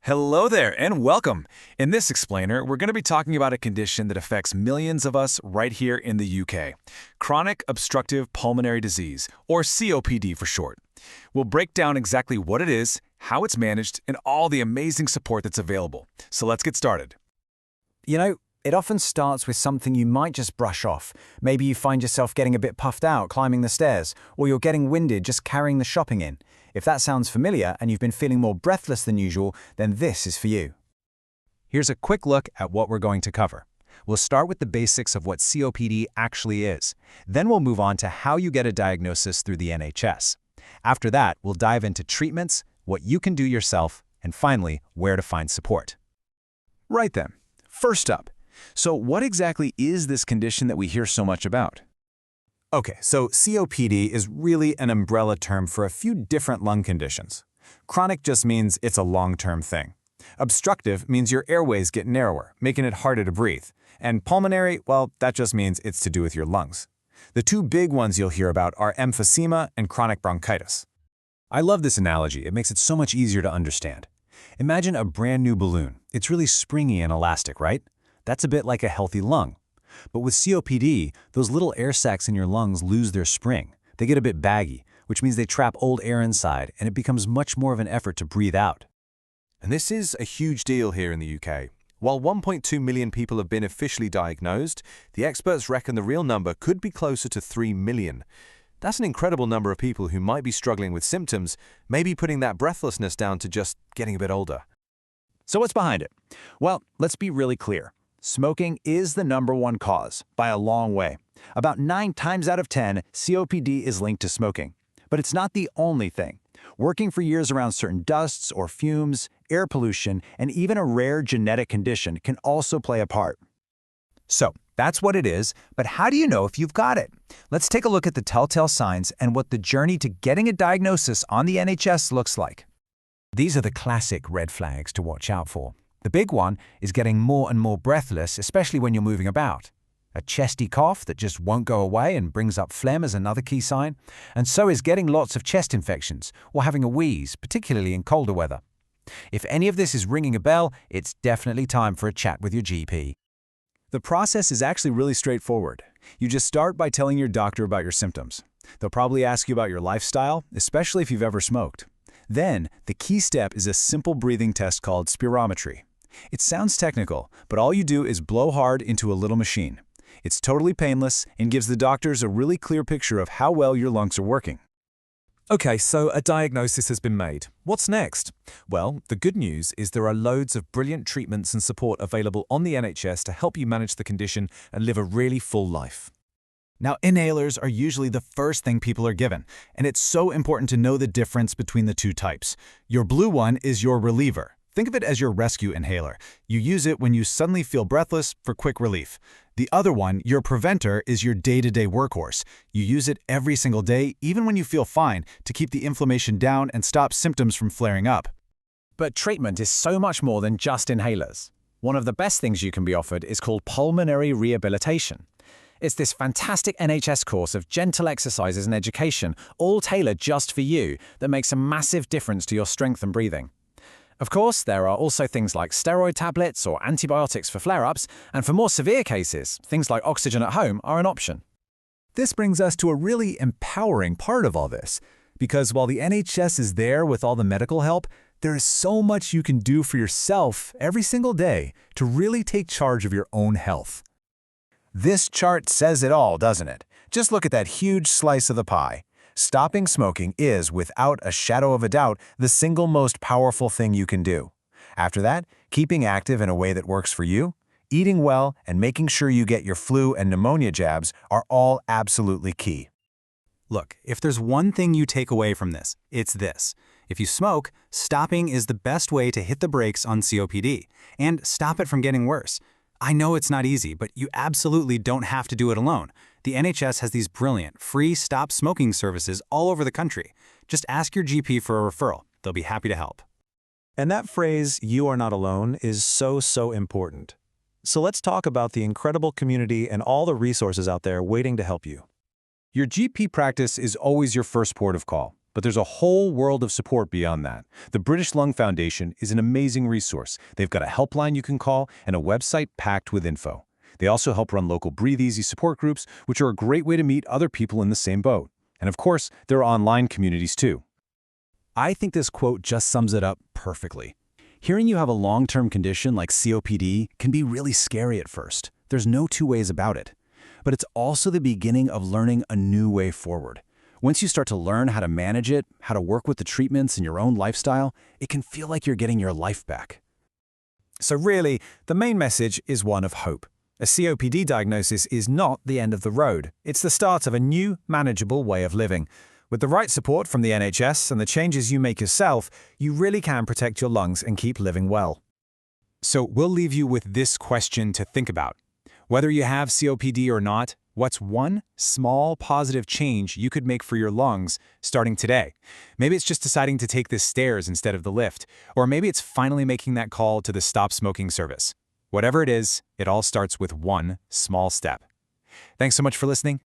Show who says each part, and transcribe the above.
Speaker 1: Hello there and welcome. In this explainer, we're going to be talking about a condition that affects millions of us right here in the UK. Chronic Obstructive Pulmonary Disease, or COPD for short. We'll break down exactly what it is, how it's managed, and all the amazing support that's available. So let's get started.
Speaker 2: It often starts with something you might just brush off. Maybe you find yourself getting a bit puffed out climbing the stairs, or you're getting winded just carrying the shopping in. If that sounds familiar and you've been feeling more breathless than usual, then this is for you.
Speaker 3: Here's a quick look at what we're going to cover. We'll start with the basics of what COPD actually is. Then we'll move on to how you get a diagnosis through the NHS. After that, we'll dive into treatments, what you can do yourself, and finally, where to find support.
Speaker 1: Right then. First up, so what exactly is this condition that we hear so much about?
Speaker 2: Okay, so COPD is really an umbrella term for a few different lung conditions. Chronic just means it's a long-term thing. Obstructive means your airways get narrower, making it harder to breathe. And pulmonary, well, that just means it's to do with your lungs. The two big ones you'll hear about are emphysema and chronic bronchitis.
Speaker 3: I love this analogy. It makes it so much easier to understand. Imagine a brand new balloon. It's really springy and elastic, right? That's a bit like a healthy lung. But with COPD, those little air sacs in your lungs lose their spring. They get a bit baggy, which means they trap old air inside, and it becomes much more of an effort to breathe out.
Speaker 4: And this is a huge deal here in the UK. While 1.2 million people have been officially diagnosed, the experts reckon the real number could be closer to 3 million. That's an incredible number of people who might be struggling with symptoms, maybe putting that breathlessness down to just getting a bit older.
Speaker 2: So what's behind it? Well, let's be really clear. Smoking is the #1 cause, by a long way. About 9 times out of 10, COPD is linked to smoking. But it's not the only thing. Working for years around certain dusts or fumes, air pollution, and even a rare genetic condition can also play a part.
Speaker 3: So, that's what it is, but how do you know if you've got it? Let's take a look at the telltale signs and what the journey to getting a diagnosis on the NHS looks like. These are the classic red flags to watch out for. The big one is getting more and more breathless, especially when you're moving about. A chesty cough that just won't go away and brings up phlegm is another key sign, and so is getting lots of chest infections or having a wheeze, particularly in colder weather. If any of this is ringing a bell, it's definitely time for a chat with your GP.
Speaker 1: The process is actually really straightforward. You just start by telling your doctor about your symptoms. They'll probably ask you about your lifestyle, especially if you've ever smoked. Then, the key step is a simple breathing test called spirometry. It sounds technical, but all you do is blow hard into a little machine. It's totally painless and gives the doctors a really clear picture of how well your lungs are working.
Speaker 5: Okay, so a diagnosis has been made. What's next? Well, the good news is there are loads of brilliant treatments and support available on the NHS to help you manage the condition and live a really full life.
Speaker 1: Now, inhalers are usually the first thing people are given, and it's so important to know the difference between the two types. Your blue one is your reliever. Think of it as your rescue inhaler. You use it when you suddenly feel breathless for quick relief. The other one, your preventer, is your day-to-day workhorse. You use it every single day, even when you feel fine, to keep the inflammation down and stop symptoms from flaring up.
Speaker 2: But treatment is so much more than just inhalers. One of the best things you can be offered is called pulmonary rehabilitation. It's this fantastic NHS course of gentle exercises and education, all tailored just for you, that makes a massive difference to your strength and breathing. Of course, there are also things like steroid tablets or antibiotics for flare-ups, and for more severe cases, things like oxygen at home are an option.
Speaker 1: This brings us to a really empowering part of all this, because while the NHS is there with all the medical help, there is so much you can do for yourself every single day to really take charge of your own health.
Speaker 2: This chart says it all, doesn't it? Just look at that huge slice of the pie. Stopping smoking is, without a shadow of a doubt, the single most powerful thing you can do. After that, keeping active in a way that works for you, eating well, and making sure you get your flu and pneumonia jabs are all absolutely key.
Speaker 6: Look, if there's one thing you take away from this, it's this. If you smoke, stopping is the best way to hit the brakes on COPD and stop it from getting worse. I know it's not easy, but you absolutely don't have to do it alone. The NHS has these brilliant, free stop smoking services all over the country. Just ask your GP for a referral. They'll be happy to help.
Speaker 5: And that phrase, "you are not alone," is so important. So let's talk about the incredible community and all the resources out there waiting to help you.
Speaker 3: Your GP practice is always your first port of call. But there's a whole world of support beyond that. The British Lung Foundation is an amazing resource. They've got a helpline you can call and a website packed with info. They also help run local Breathe Easy support groups, which are a great way to meet other people in the same boat. And of course, there are online communities too.
Speaker 6: I think this quote just sums it up perfectly. Hearing you have a long-term condition like COPD can be really scary at first. There's no two ways about it. But it's also the beginning of learning a new way forward. Once you start to learn how to manage it, how to work with the treatments in your own lifestyle, it can feel like you're getting your life back.
Speaker 5: So really, the main message is one of hope. A COPD diagnosis is not the end of the road. It's the start of a new, manageable way of living. With the right support from the NHS and the changes you make yourself, you really can protect your lungs and keep living well. So we'll leave you with this question to think about. Whether you have COPD or not, what's one small positive change you could make for your lungs starting today? Maybe it's just deciding to take the stairs instead of the lift, or maybe it's finally making that call to the Stop Smoking service. Whatever it is, it all starts with one small step. Thanks so much for listening,